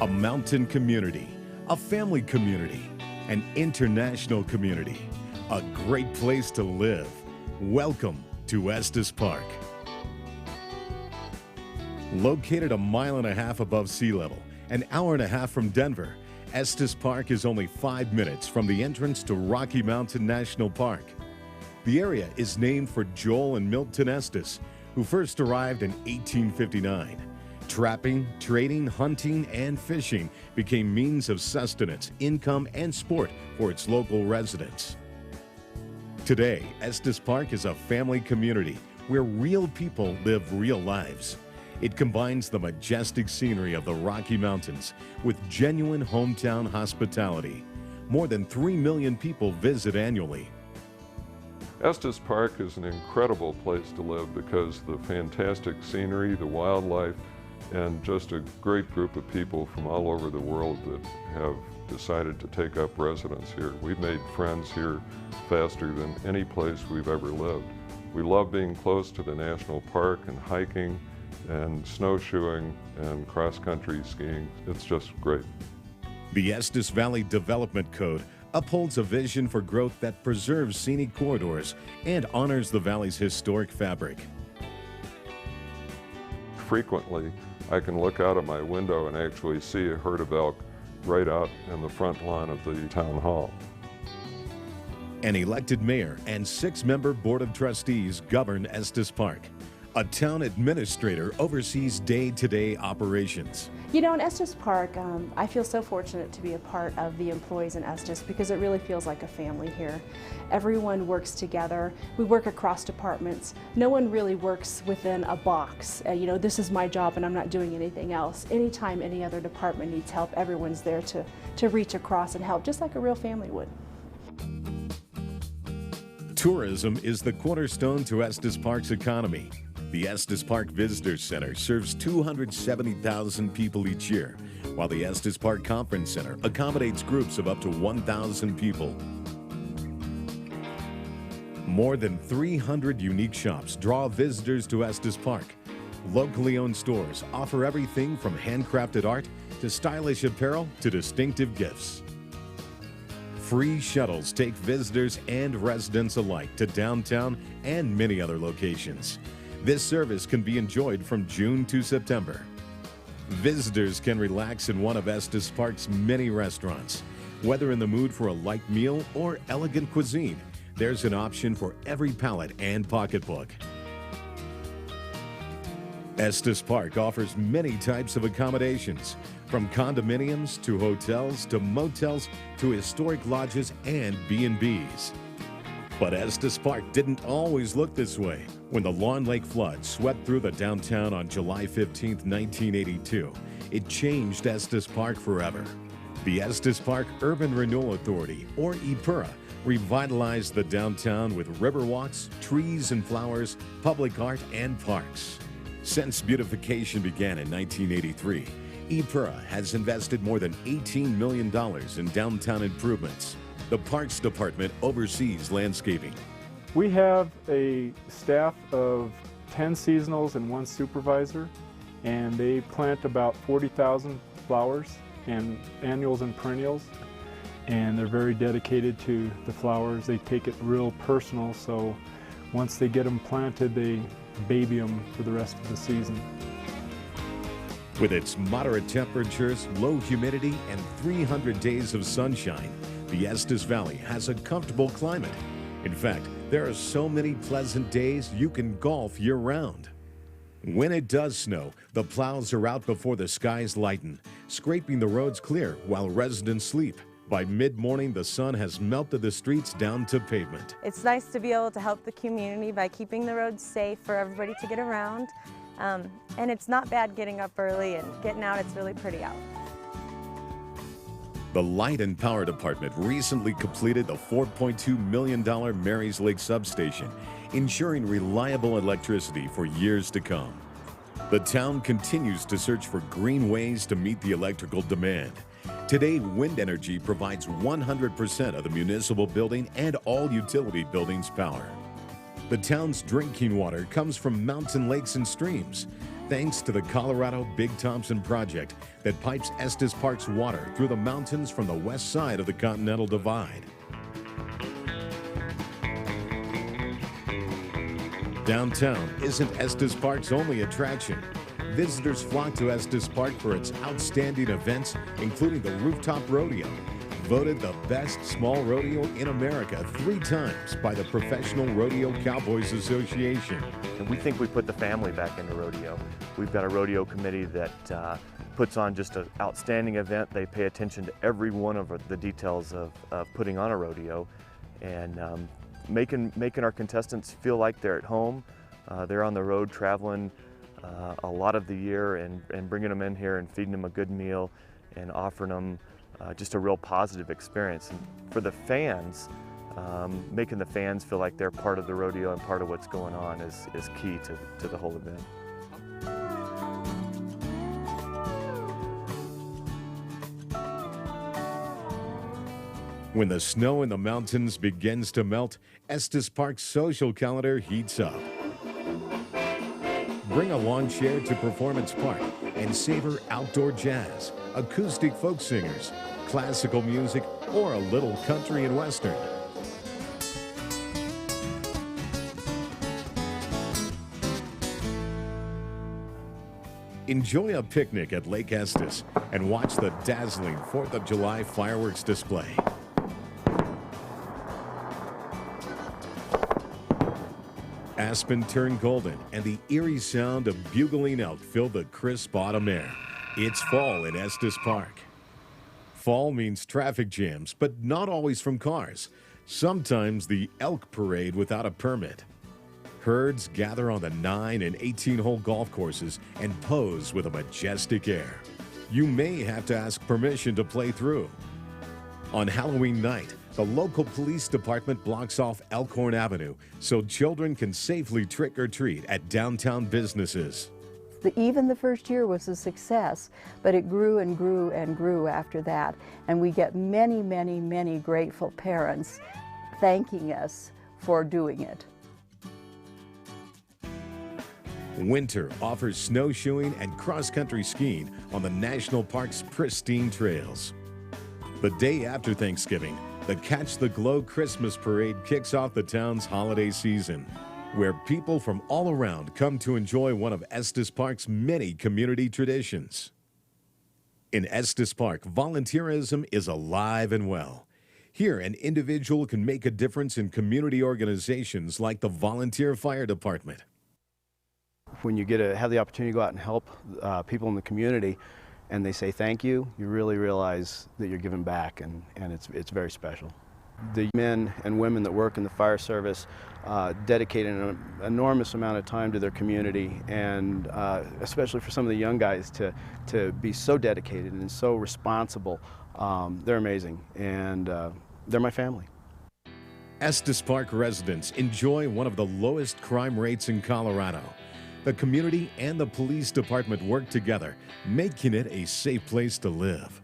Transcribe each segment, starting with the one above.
A mountain community, a family community, an international community, a great place to live. Welcome to Estes Park. Located 1.5 miles above sea level, an hour and a half from Denver, Estes Park is only 5 minutes from the entrance to Rocky Mountain National Park. The area is named for Joel and Milton Estes, who first arrived in 1859. Trapping, trading, hunting, and fishing became means of sustenance, income, and sport for its local residents. Today, Estes Park is a family community where real people live real lives. It combines the majestic scenery of the Rocky Mountains with genuine hometown hospitality. More than 3 million people visit annually. Estes Park is an incredible place to live because of the fantastic scenery, the wildlife, and just a great group of people from all over the world that have decided to take up residence here. We've made friends here faster than any place we've ever lived. We love being close to the national park and hiking and snowshoeing and cross-country skiing. It's just great. The Estes Valley Development Code upholds a vision for growth that preserves scenic corridors and honors the valley's historic fabric. Frequently, I can look out of my window and actually see a herd of elk right out in the front lawn of the town hall. An elected mayor and 6-member board of trustees govern Estes Park. A town administrator oversees day-to-day operations. You know, in Estes Park, I feel so fortunate to be a part of the employees in Estes because it really feels like a family here. Everyone works together. We work across departments. No one really works within a box. You know, this is my job and I'm not doing anything else. Anytime any other department needs help, everyone's there to reach across and help, just like a real family would. Tourism is the cornerstone to Estes Park's economy. The Estes Park Visitor Center serves 270,000 people each year, while the Estes Park Conference Center accommodates groups of up to 1,000 people. More than 300 unique shops draw visitors to Estes Park. Locally owned stores offer everything from handcrafted art to stylish apparel to distinctive gifts. Free shuttles take visitors and residents alike to downtown and many other locations. This service can be enjoyed from June to September. Visitors can relax in one of Estes Park's many restaurants. Whether in the mood for a light meal or elegant cuisine, there's an option for every palate and pocketbook. Estes Park offers many types of accommodations, from condominiums to hotels to motels to historic lodges and B&Bs. But Estes Park didn't always look this way. When the Lawn Lake flood swept through the downtown on July 15, 1982, it changed Estes Park forever. The Estes Park Urban Renewal Authority, or EPURA, revitalized the downtown with river walks, trees and flowers, public art, and parks. Since beautification began in 1983, EPURA has invested more than $18 million in downtown improvements. The Parks Department oversees landscaping. We have a staff of 10 seasonals and 1 supervisor, and they plant about 40,000 flowers and annuals and perennials, and they're very dedicated to the flowers. They take it real personal, so once they get them planted, they baby them for the rest of the season. With its moderate temperatures, low humidity, and 300 days of sunshine, the Estes Valley has a comfortable climate. In fact, there are so many pleasant days you can golf year-round. When it does snow, the plows are out before the skies lighten, scraping the roads clear while residents sleep. By mid-morning, the sun has melted the streets down to pavement. It's nice to be able to help the community by keeping the roads safe for everybody to get around. And it's not bad getting up early and getting out. It's really pretty out. The Light and Power Department recently completed the $4.2 million Marys Lake substation, ensuring reliable electricity for years to come. The town continues to search for green ways to meet the electrical demand. Today, wind energy provides 100% of the municipal building and all utility buildings' power. The town's drinking water comes from mountain lakes and streams. thanks to the Colorado Big Thompson project that pipes Estes Park's water through the mountains from the west side of the Continental Divide. Downtown isn't Estes Park's only attraction. Visitors flock to Estes Park for its outstanding events, including the Rooftop Rodeo, voted the best small rodeo in America 3 times by the Professional Rodeo Cowboys Association. And we think we put the family back into rodeo. We've got a rodeo committee that puts on just an outstanding event. They pay attention to every one of the details of putting on a rodeo, and making our contestants feel like they're at home. They're on the road traveling a lot of the year, and bringing them in here and feeding them a good meal and offering them just a real positive experience. And for the fans, making the fans feel like they're part of the rodeo and part of what's going on is key to the whole event. When the snow in the mountains begins to melt, Estes Park's social calendar heats up. Bring a lawn chair to Performance Park and savor outdoor jazz, acoustic folk singers, classical music, or a little country and western. Enjoy a picnic at Lake Estes and watch the dazzling 4th of July fireworks display. Aspen turned golden, and the eerie sound of bugling elk filled the crisp autumn air. It's fall in Estes Park. Fall means traffic jams, but not always from cars. Sometimes the elk parade without a permit. Herds gather on the 9 and 18-hole golf courses and pose with a majestic air. You may have to ask permission to play through. On Halloween night, the local police department blocks off Elkhorn Avenue so children can safely trick or treat at downtown businesses. Even the first year was a success, but it grew and grew and grew after that. And we get many, many, many grateful parents thanking us for doing it. Winter offers snowshoeing and cross-country skiing on the national park's pristine trails. The day after Thanksgiving, the Catch the Glow Christmas Parade kicks off the town's holiday season, where people from all around come to enjoy one of Estes Park's many community traditions. In Estes Park, volunteerism is alive and well. Here, an individual can make a difference in community organizations like the Volunteer Fire Department. When you get to have the opportunity to go out and help people in the community, and they say thank you, you really realize that you're giving back, and it's very special. The men and women that work in the fire service dedicate an enormous amount of time to their community, and especially for some of the young guys to be so dedicated and so responsible. They're amazing, and they're my family. Estes Park residents enjoy one of the lowest crime rates in Colorado. The community and the police department work together, making it a safe place to live.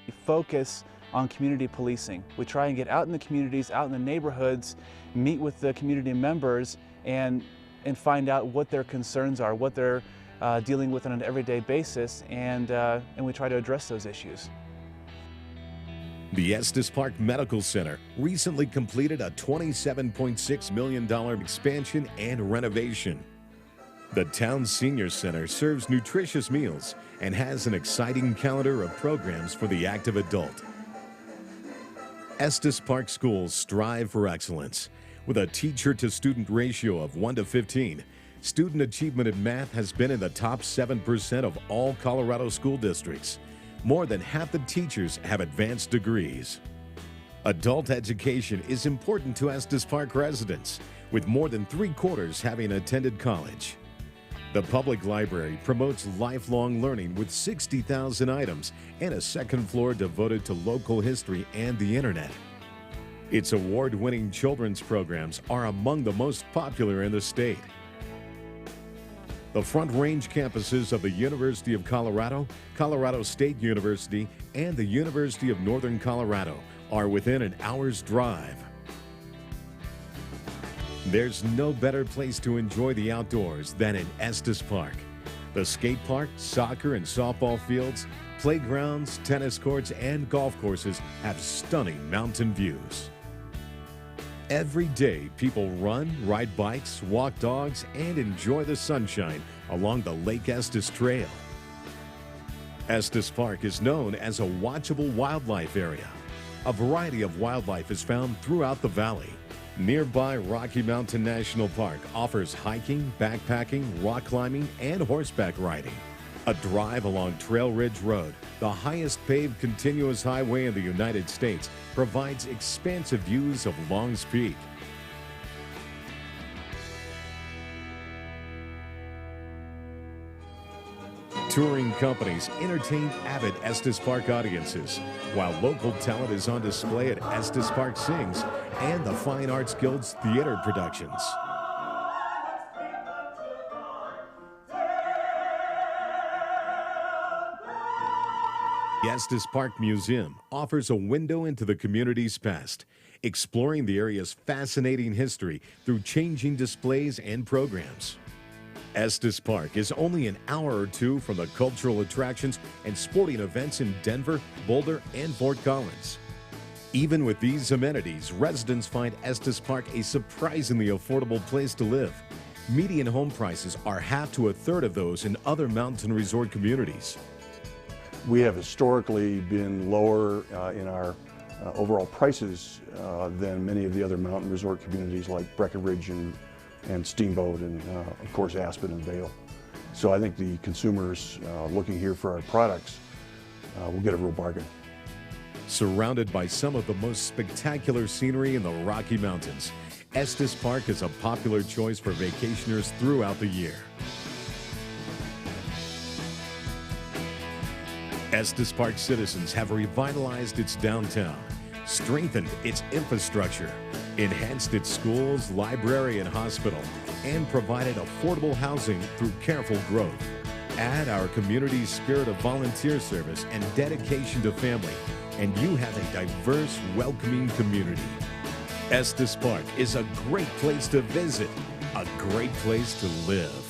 We focus on community policing. We try and get out in the communities, out in the neighborhoods, meet with the community members, and find out what their concerns are, what they're dealing with on an everyday basis, and we try to address those issues. The Estes Park Medical Center recently completed a $27.6 million expansion and renovation. The town's senior center serves nutritious meals and has an exciting calendar of programs for the active adult. Estes Park schools strive for excellence. With a teacher-to-student ratio of 1 to 15, student achievement in math has been in the top 7% of all Colorado school districts. More than half the teachers have advanced degrees. Adult education is important to Estes Park residents, with more than 3/4 having attended college. The public library promotes lifelong learning with 60,000 items and a second floor devoted to local history and the internet. Its award-winning children's programs are among the most popular in the state. The Front Range campuses of the University of Colorado, Colorado State University, and the University of Northern Colorado are within an hour's drive. There's no better place to enjoy the outdoors than in Estes Park. The skate park, soccer and softball fields, playgrounds, tennis courts, and golf courses have stunning mountain views. Every day, people run, ride bikes, walk dogs, and enjoy the sunshine along the Lake Estes Trail. Estes Park is known as a watchable wildlife area. A variety of wildlife is found throughout the valley. Nearby Rocky Mountain National Park offers hiking, backpacking, rock climbing, and horseback riding. A drive along Trail Ridge Road, the highest paved continuous highway in the United States, provides expansive views of Long's Peak. Touring companies entertain avid Estes Park audiences, while local talent is on display at Estes Park Sings and the Fine Arts Guild's theater productions. The Estes Park Museum offers a window into the community's past, exploring the area's fascinating history through changing displays and programs. Estes Park is only an hour or two from the cultural attractions and sporting events in Denver, Boulder, and Fort Collins. Even with these amenities, residents find Estes Park a surprisingly affordable place to live. Median home prices are half to a third of those in other mountain resort communities. We have historically been lower in our overall prices than many of the other mountain resort communities like Breckenridge and Steamboat and of course Aspen and Vail. So I think the consumers looking here for our products will get a real bargain. Surrounded by some of the most spectacular scenery in the Rocky Mountains, Estes Park is a popular choice for vacationers throughout the year. Estes Park citizens have revitalized its downtown, strengthened its infrastructure, enhanced its schools, library, and hospital, and provided affordable housing through careful growth. Add our community's spirit of volunteer service and dedication to family, and you have a diverse, welcoming community. Estes Park is a great place to visit, a great place to live.